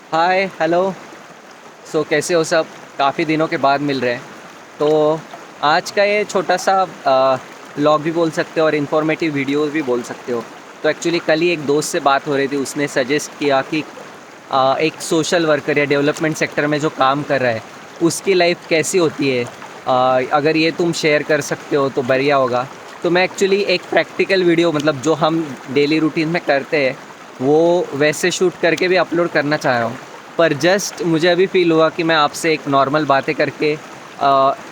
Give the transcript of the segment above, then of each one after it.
Hi hello. कैसे हो सब? काफ़ी दिनों के बाद मिल रहे हैं। तो आज का ये छोटा सा व्लॉग भी बोल सकते हो और इन्फॉर्मेटिव वीडियोस भी बोल सकते हो। तो एक्चुअली कल ही एक दोस्त से बात हो रही थी, उसने सजेस्ट किया कि एक सोशल वर्कर या डेवलपमेंट सेक्टर में जो काम कर रहा है उसकी लाइफ कैसी होती है। अगर ये तुम शेयर कर सकते हो तो बढ़िया होगा। तो मैं एक्चुअली एक प्रैक्टिकल वीडियो, मतलब जो हम डेली रूटीन में करते हैं वो वैसे शूट करके भी अपलोड करना चाह रहा हूँ। पर जस्ट मुझे अभी फ़ील हुआ कि मैं आपसे एक नॉर्मल बातें करके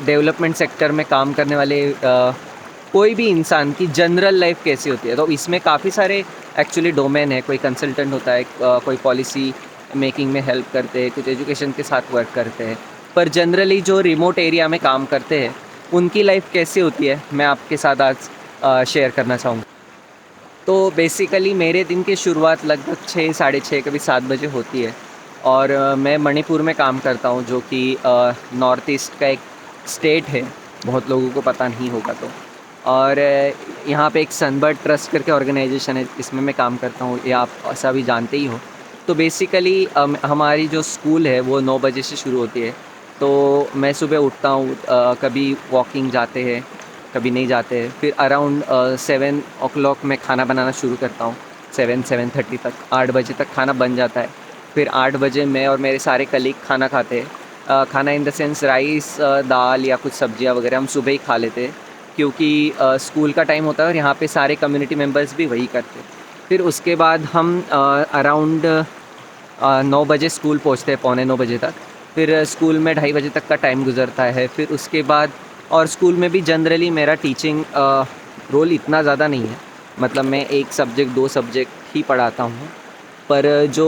डेवलपमेंट सेक्टर में काम करने वाले कोई भी इंसान की जनरल लाइफ कैसी होती है। तो इसमें काफ़ी सारे एक्चुअली डोमेन है। कोई कंसल्टेंट होता है, कोई पॉलिसी मेकिंग में हेल्प करते हैं, कुछ एजुकेशन के साथ वर्क करते हैं। पर जनरली जो रिमोट एरिया में काम करते हैं उनकी लाइफ कैसी होती है मैं आपके साथ आज शेयर करना चाहूँगा। तो बेसिकली मेरे दिन की शुरुआत लगभग 6 साढ़े 6 कभी 7 बजे होती है। और मैं मणिपुर में काम करता हूँ, जो कि नॉर्थ ईस्ट का एक स्टेट है। बहुत लोगों को पता नहीं होगा तो। और यहाँ पे एक सनबर्ड ट्रस्ट करके ऑर्गेनाइजेशन है, इसमें मैं काम करता हूँ, ये आप ऐसा भी जानते ही हो। तो बेसिकली हमारी जो स्कूल है वो 9 बजे से शुरू होती है। तो मैं सुबह उठता हूँ, कभी वॉकिंग जाते हैं, कभी नहीं जाते हैं। फिर अराउंड 7 o'clock मैं खाना बनाना शुरू करता हूँ। 7-7:30 तक, 8 बजे तक खाना बन जाता है। फिर 8 बजे मैं और मेरे सारे कलीग खाना खाते हैं। खाना इन द सेंस राइस, दाल या कुछ सब्जियाँ वगैरह हम सुबह ही खा लेते हैं, क्योंकि स्कूल का टाइम होता है और यहाँ पे सारे कम्युनिटी मेंबर्स भी वही करते हैं। फिर उसके बाद हम अराउंड 9 बजे स्कूल पहुँचते हैं, पौने 9 बजे तक। फिर स्कूल में 2:30 बजे तक का टाइम गुजरता है। फिर उसके बाद और स्कूल में भी जनरली मेरा टीचिंग रोल इतना ज़्यादा नहीं है। मतलब मैं एक सब्जेक्ट 2 सब्जेक्ट ही पढ़ाता हूँ। पर जो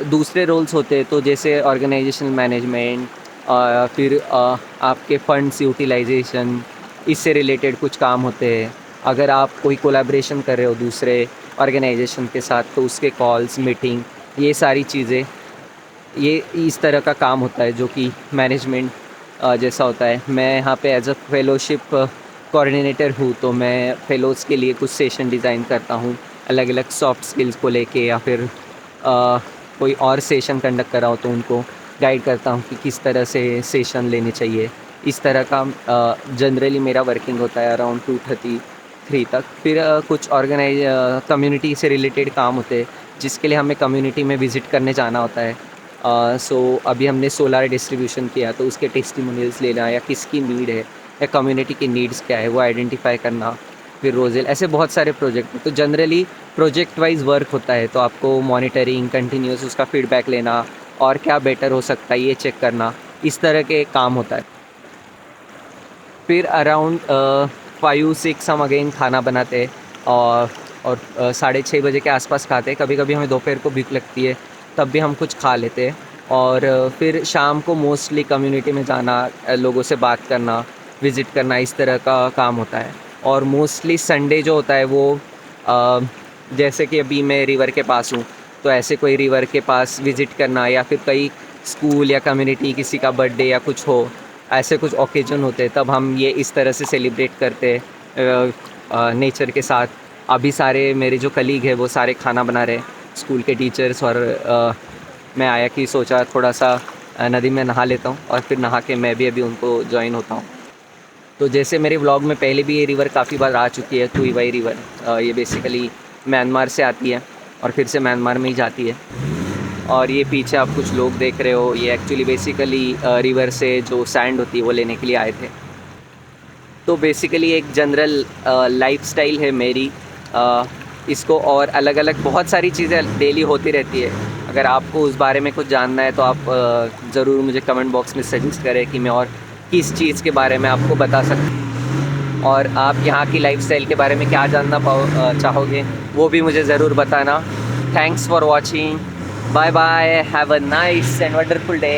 दूसरे रोल्स होते हैं, तो जैसे ऑर्गेनाइजेशनल मैनेजमेंट, फिर आपके फंड्स यूटिलाइजेशन, इससे रिलेटेड कुछ काम होते हैं। अगर आप कोई कोलैबोरेशन कर रहे हो दूसरे ऑर्गेनाइजेशन के साथ तो उसके कॉल्स, मीटिंग, ये सारी चीज़ें, ये इस तरह का काम होता है जो कि मैनेजमेंट जैसा होता है। मैं यहाँ पे एज अ फेलोशिप कोऑर्डिनेटर हूँ, तो मैं फेलोज़ के लिए कुछ सेशन डिज़ाइन करता हूँ, अलग अलग सॉफ्ट स्किल्स को लेके, या फिर कोई और सेशन कंडक्ट कर रहा हो तो उनको गाइड करता हूँ कि किस तरह से सेशन लेने चाहिए। इस तरह का जनरली मेरा वर्किंग होता है अराउंड 2:33 तक। फिर कुछ कम्युनिटी से रिलेटेड काम होते हैं, जिसके लिए हमें कम्युनिटी में विज़िट करने जाना होता है। अभी हमने सोलार डिस्ट्रीब्यूशन किया, तो उसके टेस्टिमोनियल्स लेना, या किसकी नीड है या कम्युनिटी की नीड्स क्या है वो आइडेंटिफाई करना। फिर रोज़ेल, ऐसे बहुत सारे प्रोजेक्ट हैं। तो जनरली प्रोजेक्ट वाइज वर्क होता है, तो आपको मॉनिटरिंग, कंटिन्यूस उसका फीडबैक लेना और क्या बेटर हो सकता है ये चेक करना, इस तरह के काम होता है। फिर अराउंड 5-6 हम अगेन खाना बनाते हैं, और 6:30 बजे के आसपास खाते हैं। कभी कभी हमें दोपहर को भूख लगती है, तब भी हम कुछ खा लेते हैं। और फिर शाम को मोस्टली कम्युनिटी में जाना, लोगों से बात करना, विज़िट करना, इस तरह का काम होता है। और मोस्टली संडे जो होता है वो अ, जैसे कि अभी मैं रिवर के पास हूँ, तो ऐसे कोई रिवर के पास विज़िट करना, या फिर कई स्कूल या कम्युनिटी किसी का बर्थडे या कुछ हो, ऐसे कुछ ओकेजन होते हैं, तब हम ये इस तरह से सेलिब्रेट करते हैं नेचर के साथ। अभी सारे मेरे जो कलीग हैं वो सारे खाना बना रहे हैं, स्कूल के टीचर्स। और मैं आया कि सोचा थोड़ा सा नदी में नहा लेता हूँ, और फिर नहा के मैं भी अभी उनको जॉइन होता हूँ। तो जैसे मेरे व्लॉग में पहले भी ये रिवर काफ़ी बार आ चुकी है, तुईवाई रिवर। ये बेसिकली म्यांमार से आती है और फिर से म्यांमार में ही जाती है। और ये पीछे आप कुछ लोग देख रहे हो, ये एक्चुअली बेसिकली रिवर से जो सैंड होती है वो लेने के लिए आए थे। तो बेसिकली एक जनरल लाइफस्टाइल है मेरी। इसको और अलग अलग बहुत सारी चीज़ें डेली होती रहती है। अगर आपको उस बारे में कुछ जानना है तो आप ज़रूर मुझे कमेंट बॉक्स में सजेस्ट करें कि मैं और किस चीज़ के बारे में आपको बता सकूँ। और आप यहाँ की लाइफस्टाइल के बारे में क्या जानना चाहोगे वो भी मुझे ज़रूर बताना। Thanks for watching. Bye bye, have a nice and wonderful day.